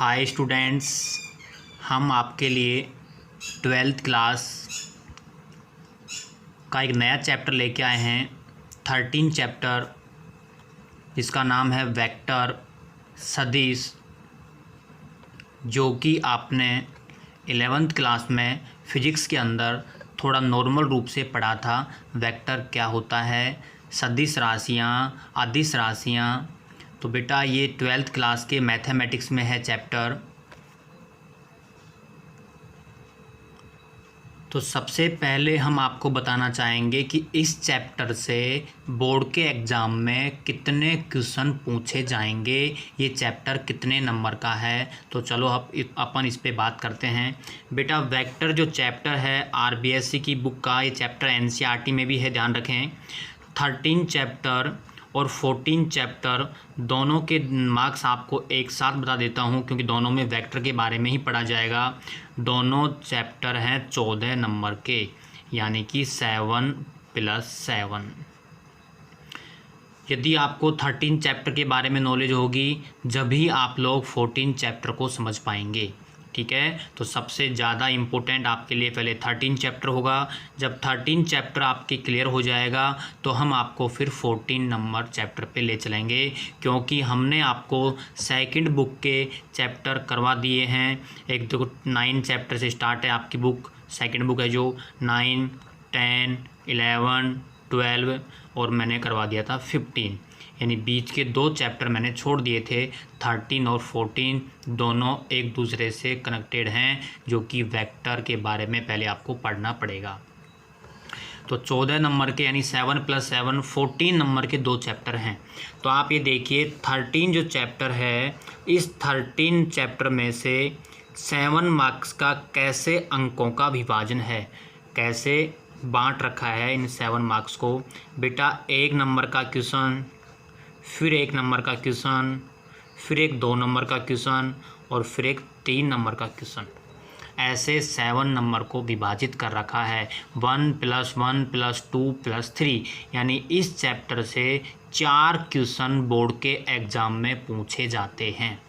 Hi students, हम आपके लिए 12th क्लास का एक नया चैप्टर लेके आए हैं। 13 चैप्टर जिसका नाम है वेक्टर सदिश, जो कि आपने 11th क्लास में फ़िज़िक्स के अंदर थोड़ा नॉर्मल रूप से पढ़ा था। वेक्टर क्या होता है, सदिश राशियाँ, अदिश राशियाँ। तो बेटा ये 12th क्लास के मैथमेटिक्स में है चैप्टर। तो सबसे पहले हम आपको बताना चाहेंगे कि इस चैप्टर से बोर्ड के एग्ज़ाम में कितने क्वेश्चन पूछे जाएंगे, ये चैप्टर कितने नंबर का है। तो चलो अपन इस पे बात करते हैं। बेटा वेक्टर जो चैप्टर है आरबीएससी की बुक का, ये चैप्टर एनसीईआरटी में भी है, ध्यान रखें। 13 चैप्टर और 14 चैप्टर दोनों के मार्क्स आपको एक साथ बता देता हूं, क्योंकि दोनों में वेक्टर के बारे में ही पढ़ा जाएगा। दोनों चैप्टर हैं 14 नंबर के, यानी कि 7+7। यदि आपको 13 चैप्टर के बारे में नॉलेज होगी, जब भी आप लोग 14 चैप्टर को समझ पाएंगे। ठीक है, तो सबसे ज़्यादा इम्पोर्टेंट आपके लिए पहले 13 चैप्टर होगा। जब 13 चैप्टर आपके क्लियर हो जाएगा तो हम आपको फिर 14 नंबर चैप्टर पे ले चलेंगे, क्योंकि हमने आपको सेकंड बुक के चैप्टर करवा दिए हैं। एक तो 9 चैप्टर से स्टार्ट है आपकी बुक, सेकंड बुक है जो 9, 10, 11, 12 और मैंने करवा दिया था 15, यानी बीच के 2 चैप्टर मैंने छोड़ दिए थे। 13 और 14 दोनों एक दूसरे से कनेक्टेड हैं, जो कि वेक्टर के बारे में पहले आपको पढ़ना पड़ेगा। तो 14 नंबर के यानी 7+7 14 नंबर के 2 चैप्टर हैं। तो आप ये देखिए 13 जो चैप्टर है, इस 13 चैप्टर में से 7 मार्क्स का कैसे अंकों का विभाजन है, कैसे बांट रखा है इन 7 मार्क्स को। बेटा 1 नंबर का क्वेश्चन, फिर 1 नंबर का क्वेश्चन, फिर एक 2 नंबर का क्वेश्चन और फिर एक 3 नंबर का क्वेश्चन, ऐसे 7 नंबर को विभाजित कर रखा है। 1+1+2+3, यानी इस चैप्टर से 4 क्वेश्चन बोर्ड के एग्ज़ाम में पूछे जाते हैं।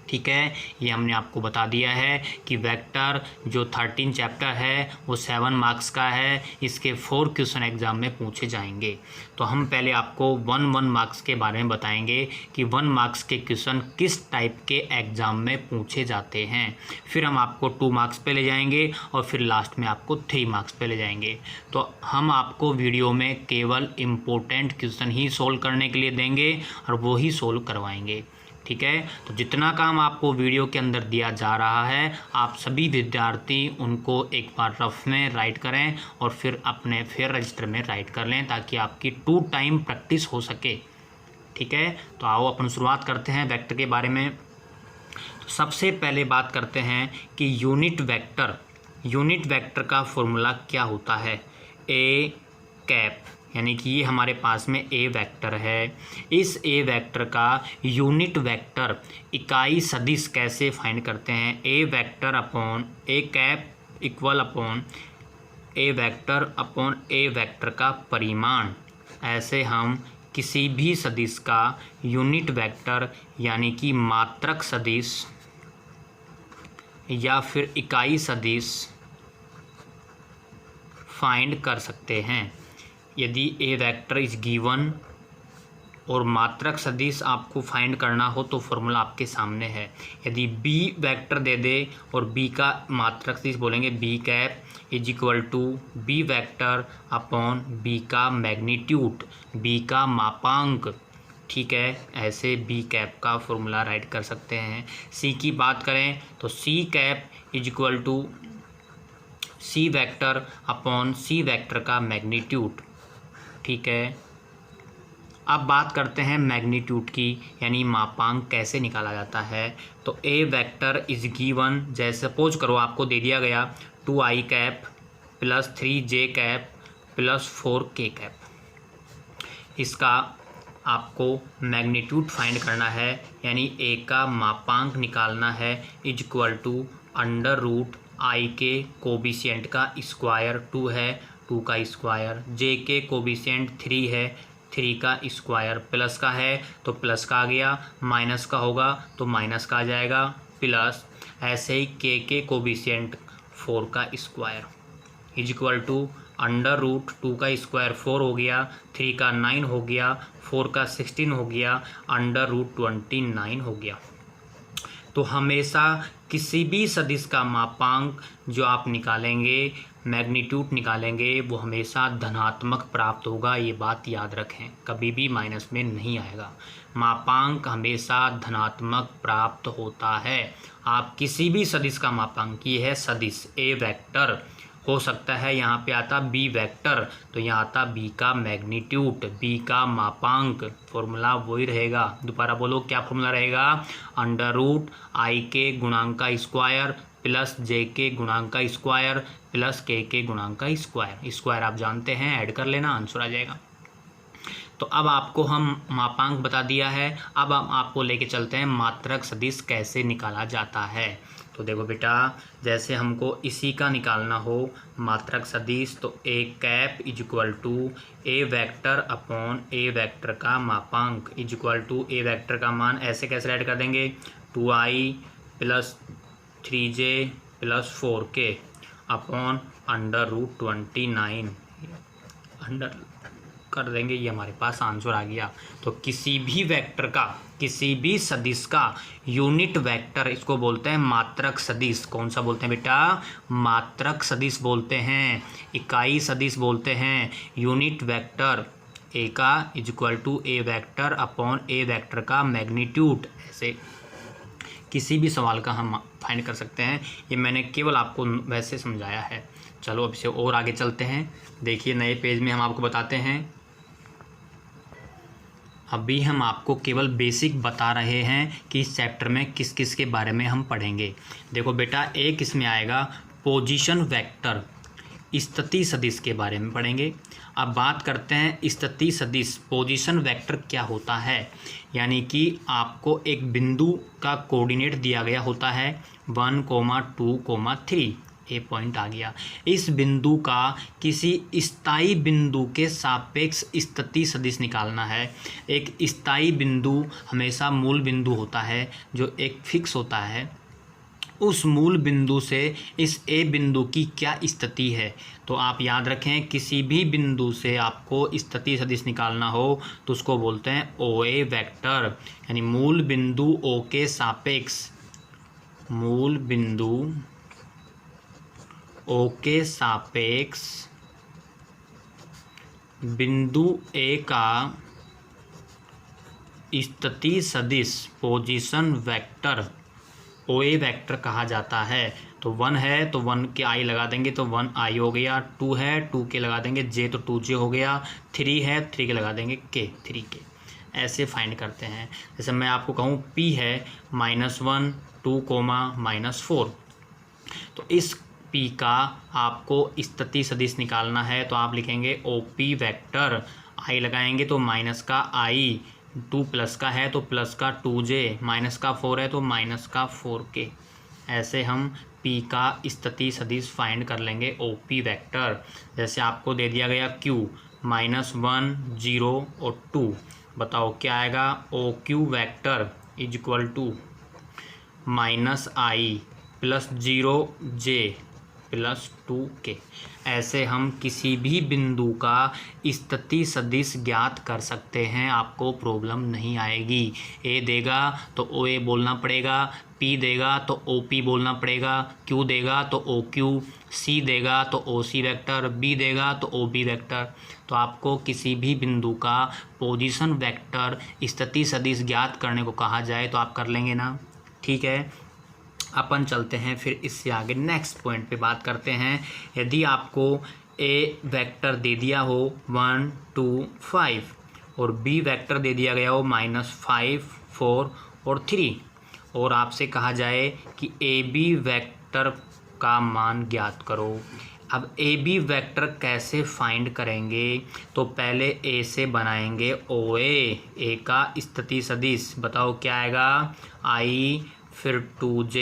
ठीक है, ये हमने आपको बता दिया है कि वेक्टर जो 13 चैप्टर है वो 7 मार्क्स का है, इसके 4 क्वेश्चन एग्ज़ाम में पूछे जाएंगे। तो हम पहले आपको 1 मार्क्स के बारे में बताएंगे कि 1 मार्क्स के क्वेश्चन किस टाइप के एग्ज़ाम में पूछे जाते हैं। फिर हम आपको 2 मार्क्स पे ले जाएंगे और फिर लास्ट में आपको 3 मार्क्स पे ले जाएंगे। तो हम आपको वीडियो में केवल इम्पोर्टेंट क्वेश्चन ही सोल्व करने के लिए देंगे और वो ही सोल्व करवाएंगे। ठीक है, तो जितना काम आपको वीडियो के अंदर दिया जा रहा है, आप सभी विद्यार्थी उनको एक बार रफ में राइट करें और फिर अपने फेयर रजिस्टर में राइट कर लें, ताकि आपकी 2 टाइम प्रैक्टिस हो सके। ठीक है, तो आओ अपन शुरुआत करते हैं वेक्टर के बारे में। तो सबसे पहले बात करते हैं कि यूनिट वेक्टर का फॉर्मूला क्या होता है। ए कैप, यानी कि ये हमारे पास में ए वेक्टर है। इस ए वेक्टर का यूनिट वेक्टर इकाई सदिश कैसे फाइंड करते हैं। ए vector upon A cap equal upon A vector upon A vector का परिमाण। ऐसे हम किसी भी सदिश का यूनिट वेक्टर यानी कि मात्रक सदिश या फिर इकाई सदिश फाइंड कर सकते हैं। यदि ए वेक्टर इज गिवन और मात्रक सदिश आपको फाइंड करना हो तो फॉर्मूला आपके सामने है। यदि बी वेक्टर दे दे और बी का मात्रक सदिश बोलेंगे B cap is equal to B vector upon B का मैग्नीट्यूड, बी का मापांक। ठीक है, ऐसे बी कैप का फॉर्मूला राइट कर सकते हैं। सी की बात करें तो C cap is equal to C vector upon C vector का मैग्नीट्यूड। ठीक है, अब बात करते हैं मैग्नीट्यूड की, यानी मापांक कैसे निकाला जाता है। तो ए वेक्टर इज गिवन, जैसे सपोज करो आपको दे दिया गया 2i cap plus 3j cap plus 4k cap. इसका आपको मैग्नीट्यूड फाइंड करना है, यानी ए का मापांक निकालना है, इज इक्वल टू √i के कोबिशिएंट का स्क्वायर 2 है, 2 का स्क्वायर, जे के कोबिशिएंट 3 है, 3 का स्क्वायर, प्लस का है तो प्लस का आ गया, माइनस का होगा तो माइनस का आ जाएगा, प्लस ऐसे ही के कोफिशिएंट 4 का square is equal to under root 2 का स्क्वायर 4 हो गया, 3 का 9 हो गया, 4 का 16 हो गया, अंडर रूट 29 हो गया। तो हमेशा किसी भी सदिश का मापांक जो आप निकालेंगे, मैग्नीट्यूड निकालेंगे, वो हमेशा धनात्मक प्राप्त होगा। ये बात याद रखें, कभी भी माइनस में नहीं आएगा। मापांक हमेशा धनात्मक प्राप्त होता है। आप किसी भी सदिश का मापांक, ये है सदिश ए वेक्टर, हो सकता है यहाँ पे आता बी वेक्टर, तो यहाँ आता बी का मैग्नीट्यूड, बी का मापांक। फॉर्मूला वही रहेगा, दोबारा बोलो क्या फॉर्मूला रहेगा, अंडर रूट आई के गुणांक का स्क्वायर प्लस जे के गुणांक का स्क्वायर प्लस के गुणांक का स्क्वायर। स्क्वायर आप जानते हैं, ऐड कर लेना, आंसर आ जाएगा। तो अब आपको हम मापांक बता दिया है, अब हम आपको लेके चलते हैं मात्रक सदिश कैसे निकाला जाता है। तो देखो बेटा, जैसे हमको इसी का निकालना हो मात्रक सदिश, तो A cap is equal to A vector upon A vector का मापांक is equal to A vector का मान ऐसे कैसे ऐड कर देंगे, 2i plus 3j plus 4k upon under root 29 under कर देंगे, ये हमारे पास आंसर आ गया। तो किसी भी वेक्टर का, किसी भी सदिश का यूनिट वेक्टर, इसको बोलते हैं मात्रक सदिश। कौन सा बोलते हैं बेटा, मात्रक सदिश बोलते हैं, इकाई सदिश बोलते हैं। यूनिट वेक्टर ए का is equal to A vector upon A vector का मैग्नीट्यूड, ऐसे किसी भी सवाल का हम फाइंड कर सकते हैं। ये मैंने केवल आपको वैसे समझाया है। चलो अब से और आगे चलते हैं। देखिए नए पेज में हम आपको बताते हैं, अभी हम आपको केवल बेसिक बता रहे हैं कि इस चैप्टर में किस किस के बारे में हम पढ़ेंगे। देखो बेटा, एक इसमें आएगा पोजीशन वेक्टर, स्थिति सदिश के बारे में पढ़ेंगे। अब बात करते हैं स्थिति सदिश, पोजीशन वेक्टर क्या होता है। यानी कि आपको एक बिंदु का कोऑर्डिनेट दिया गया होता है 1, 2, 3, ए पॉइंट आ गया। इस बिंदु का किसी स्थायी बिंदु के सापेक्ष स्थिति सदिश निकालना है। एक स्थायी बिंदु हमेशा मूल बिंदु होता है जो एक फिक्स होता है। उस मूल बिंदु से इस ए बिंदु की क्या स्थिति है, तो आप याद रखें, किसी भी बिंदु से आपको स्थिति सदिश निकालना हो तो उसको बोलते हैं ओ ए वेक्टर। यानी मूल बिंदु ओ के सापेक्ष, मूल बिंदु ओ के सापेक्ष बिंदु ए का स्थिति सदिश पोजीशन वेक्टर ओ ए वेक्टर कहा जाता है। तो 1 है तो 1 के आई लगा देंगे तो 1i हो गया, 2 है 2 के लगा देंगे, j तो 2j हो गया, 3 है 3 के लगा देंगे k, 3k। ऐसे फाइंड करते हैं। जैसे मैं आपको कहूँ p है -1, 2, -4, तो इस p का आपको स्थिति सदिश निकालना है तो आप लिखेंगे OP वेक्टर, i लगाएंगे तो माइनस का i, 2 प्लस का है तो प्लस का 2j, माइनस का 4 है तो माइनस का 4k। ऐसे हम p का स्थिति सदिश फाइंड कर लेंगे OP वेक्टर। जैसे आपको दे दिया गया q -1, 0 और 2, बताओ क्या आएगा, OQ vector is equal to -i plus 0j plus 2k। ऐसे हम किसी भी बिंदु का स्थिति सदिश ज्ञात कर सकते हैं, आपको प्रॉब्लम नहीं आएगी। ए देगा तो OA बोलना पड़ेगा, P देगा तो OP बोलना पड़ेगा, Q देगा तो OQ, C देगा तो OC वेक्टर, B देगा तो OB वेक्टर। तो आपको किसी भी बिंदु का पोजीशन वेक्टर स्थिति सदिश ज्ञात करने को कहा जाए तो आप कर लेंगे ना, ठीक है। अपन चलते हैं फिर इससे आगे नेक्स्ट पॉइंट पे बात करते हैं। यदि आपको ए वेक्टर दे दिया हो 1, 2, 5 और बी वेक्टर दे दिया गया हो -5, 4 और 3 और आपसे कहा जाए कि ए बी वेक्टर का मान ज्ञात करो। अब ए बी वेक्टर कैसे फाइंड करेंगे, तो पहले ए से बनाएंगे ओ ए का स्थिति सदिश, बताओ क्या आएगा, आई फिर 2j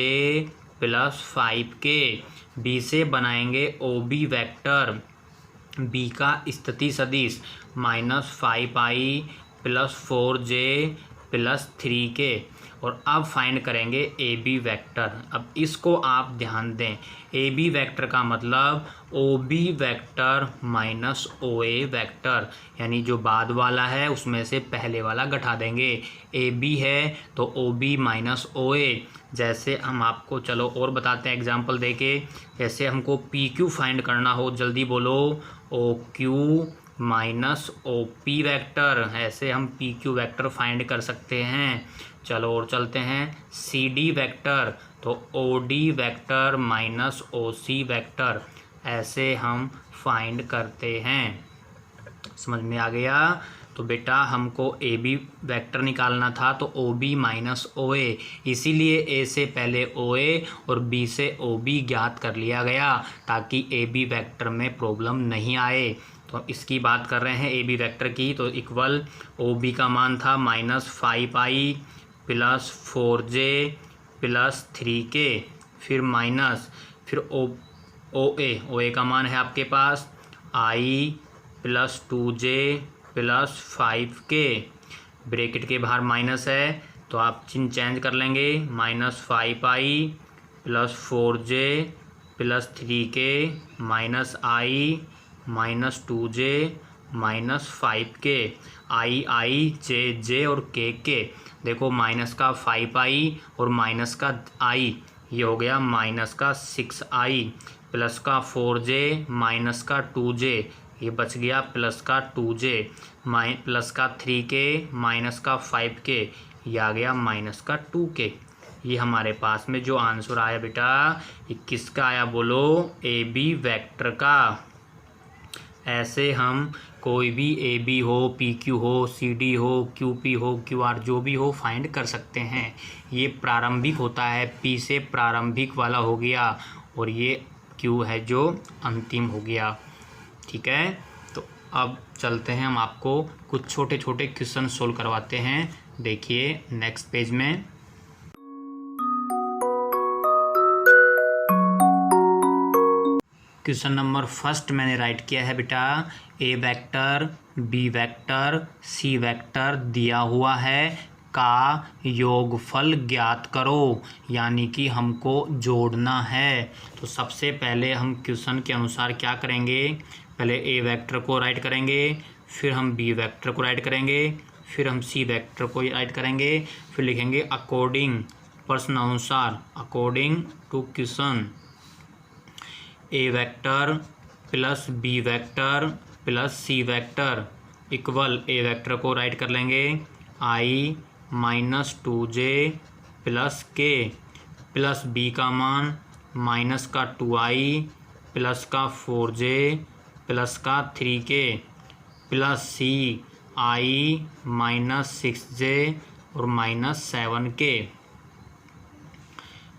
प्लस 5k। बी से बनाएंगे OB वेक्टर, बी का स्थिति सदिश -5i plus 4j plus 3k। और अब फाइंड करेंगे ए बी वैक्टर। अब इसको आप ध्यान दें, ए बी वैक्टर का मतलब O B vector minus O ए वैक्टर, यानी जो बाद वाला है उसमें से पहले वाला घटा देंगे। ए बी है तो ओ बी माइनस ओ ए। जैसे हम आपको चलो और बताते हैं एग्जांपल देके। जैसे हमको पी क्यू फाइंड करना हो, जल्दी बोलो, O Q minus O P vector, ऐसे हम पी क्यू वैक्टर फाइंड कर सकते हैं। चलो और चलते हैं सी डी वैक्टर, तो O D vector minus O C vector, ऐसे हम फाइंड करते हैं। समझ में आ गया? तो बेटा हमको ए बी वैक्टर निकालना था, तो ओ बी माइनस ओ ए, इसीलिए ए से पहले ओ ए और बी से ओ बी ज्ञात कर लिया गया ताकि ए बी वैक्टर में प्रॉब्लम नहीं आए। तो इसकी बात कर रहे हैं ए बी वैक्टर की। तो इक्वल ओ बी का मान था -5i plus 4j plus 3k, फिर माइनस, फिर ओ ए का मान है आपके पास i plus 2j plus 5k, bracket के बाहर माइनस है तो आप चिन्ह चेंज कर लेंगे, -5i plus 4j plus 3k minus i माइनस 2j minus 5k, i j और k। देखो माइनस का 5i और माइनस का i, ये हो गया माइनस का 6i, प्लस का 4j माइनस का 2j, ये बच गया प्लस का 2j, प्लस का 3k माइनस का 5k, ये आ गया माइनस का 2k। ये हमारे पास में जो आंसर आया बेटा, ये किसका आया बोलो? ए बी वैक्टर का। ऐसे हम कोई भी ए बी हो, पी क्यू हो, सी डी हो, क्यू पी हो, क्यू आर जो भी हो फाइंड कर सकते हैं। ये प्रारंभिक होता है, पी से प्रारंभिक वाला हो गया और ये क्यू है जो अंतिम हो गया। ठीक है, तो अब चलते हैं, हम आपको कुछ छोटे छोटे क्वेश्चन सोल्व करवाते हैं। देखिए नेक्स्ट पेज में क्वेश्चन नंबर फर्स्ट मैंने राइट किया है बेटा, A vector B vector C vector दिया हुआ है का योगफल ज्ञात करो, यानी कि हमको जोड़ना है। तो सबसे पहले हम क्वेश्चन के अनुसार क्या करेंगे, पहले ए वेक्टर को राइट करेंगे, फिर हम बी वेक्टर को राइट करेंगे, फिर हम सी वेक्टर को राइट करेंगे, फिर लिखेंगे अकॉर्डिंग, प्रश्न अनुसार, according to question, A vector plus B vector plus C vector equal, A vector को राइट कर लेंगे i माइनस 2j plus k, plus B का मान माइनस का 2i प्लस का 4j प्लस का 3k, plus C i minus 6j और माइनस 7k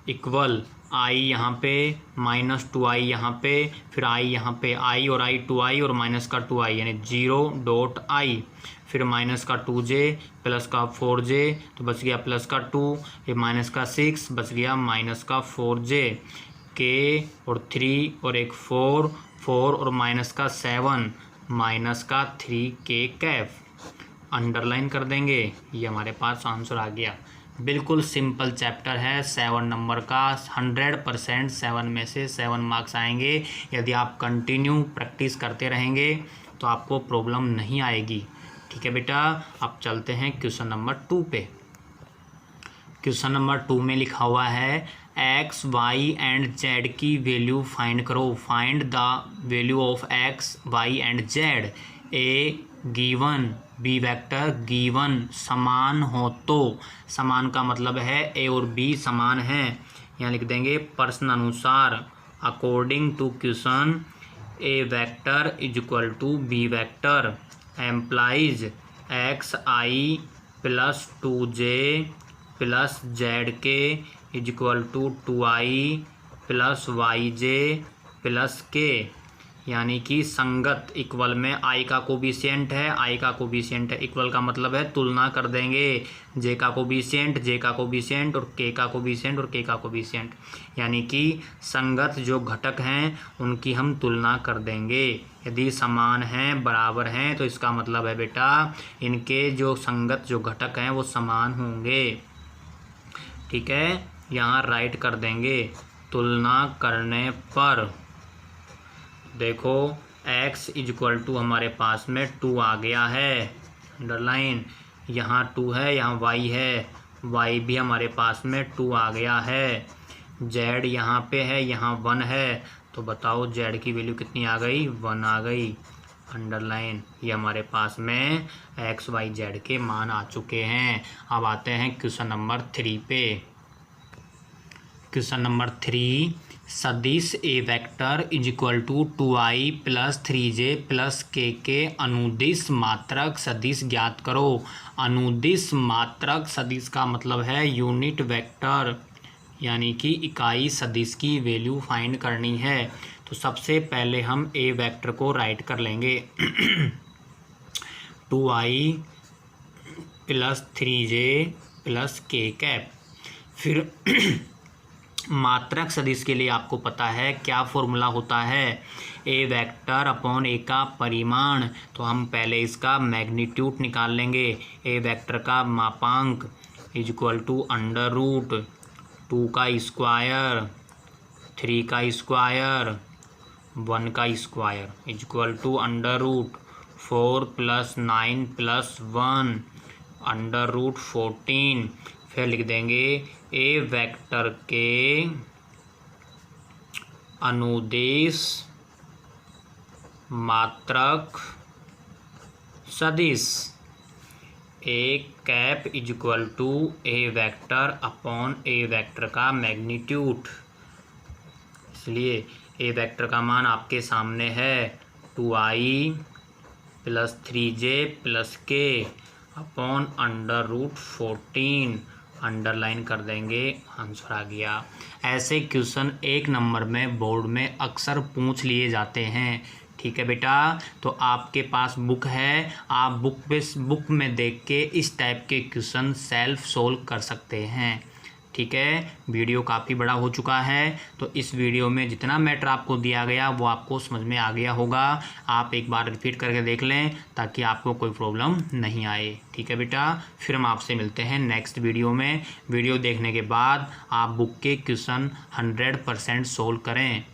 इक्वल i यहाँ पे माइनस 2i यहाँ पे, फिर i यहाँ पे, i और i 2i और माइनस का 2i यानी 0.i, फिर माइनस का 2j प्लस का 4j तो बच गया प्लस का 2, ये माइनस का 6 बच गया माइनस का 4j, k और 3 और एक 4 और माइनस का 7 माइनस का 3k कैफ, अंडरलाइन कर देंगे। ये हमारे पास आंसर आ गया। बिल्कुल सिंपल चैप्टर है, 7 नंबर का, 100% 7 में से 7 मार्क्स आएंगे। यदि आप कंटिन्यू प्रैक्टिस करते रहेंगे तो आपको प्रॉब्लम नहीं आएगी। ठीक है बेटा, अब चलते हैं क्वेश्चन नंबर 2 पे। क्वेश्चन नंबर 2 में लिखा हुआ है एक्स वाई एंड जेड की वैल्यू फाइंड करो, find the value of X Y and Z, A given, B vector given, समान हो तो, समान का मतलब है ए और बी समान हैं, यहाँ लिख देंगे प्रश्न अनुसार, according to question A vector is equal to B vector implies x i plus 2j plus z k is equal to 2i plus y j plus k, यानी कि संगत इक्वल में आई का कोफिशिएंट है, आई का कोफिशिएंट है, इक्वल का मतलब है तुलना कर देंगे, जे का कोफिशिएंट, जे का कोफिशिएंट और के का कोफिशिएंट और के का कोफिशिएंट, यानी कि संगत जो घटक हैं उनकी हम तुलना कर देंगे। यदि समान हैं, बराबर हैं, तो इसका मतलब है बेटा इनके जो संगत जो घटक हैं वो समान होंगे। ठीक है, यहाँ राइट कर देंगे। तुलना करने पर देखो x इक्वल टू हमारे पास में 2 आ गया है, अंडरलाइन, यहाँ 2 है, यहाँ y है, y भी हमारे पास में 2 आ गया है, z यहाँ पे है, यहाँ 1 है, तो बताओ z की वैल्यू कितनी आ गई, 1 आ गई, अंडरलाइन। ये हमारे पास में x y z के मान आ चुके हैं। अब आते हैं क्वेश्चन नंबर 3 पे। क्वेश्चन नंबर 3, सदिश a vector is equal to 2i plus 3j plus k के अनुदिश मात्रक सदिश ज्ञात करो। अनुदिश मात्रक सदिश का मतलब है यूनिट वेक्टर, यानी कि इकाई सदिश की वैल्यू फाइंड करनी है। तो सबसे पहले हम ए वेक्टर को राइट कर लेंगे 2i plus 3j plus k cap. फिर मात्रक सदिश के लिए आपको पता है क्या फॉर्मूला होता है, ए वेक्टर अपॉन ए का परिमाण। तो हम पहले इसका मैग्नीट्यूड निकाल लेंगे। ए वेक्टर का मापांक is equal to under root 2 का स्क्वायर, 3 का स्क्वायर, 1 का square is equal to under root 4 plus 9 plus 1 under root 14। फिर लिख देंगे ए वेक्टर के अनुदेश मात्रक सदिश a cap is equal to A vector upon A vector का मैग्नीट्यूड। इसलिए ए वेक्टर का मान आपके सामने है 2i plus 3j plus k upon under root 14, underline कर देंगे, आंसर आ गया। ऐसे क्वेश्चन 1 नंबर में बोर्ड में अक्सर पूछ लिए जाते हैं। ठीक है बेटा, तो आपके पास बुक है, आप बुक में देख के इस टाइप के क्वेश्चन सेल्फ सोल्व कर सकते हैं। ठीक है, वीडियो काफ़ी बड़ा हो चुका है, तो इस वीडियो में जितना मैटर आपको दिया गया वो आपको समझ में आ गया होगा। आप एक बार रिपीट करके देख लें ताकि आपको कोई प्रॉब्लम नहीं आए। ठीक है बेटा, फिर हम आपसे मिलते हैं नेक्स्ट वीडियो में। वीडियो देखने के बाद आप बुक के क्वेश्चन 100% सोल्व करें।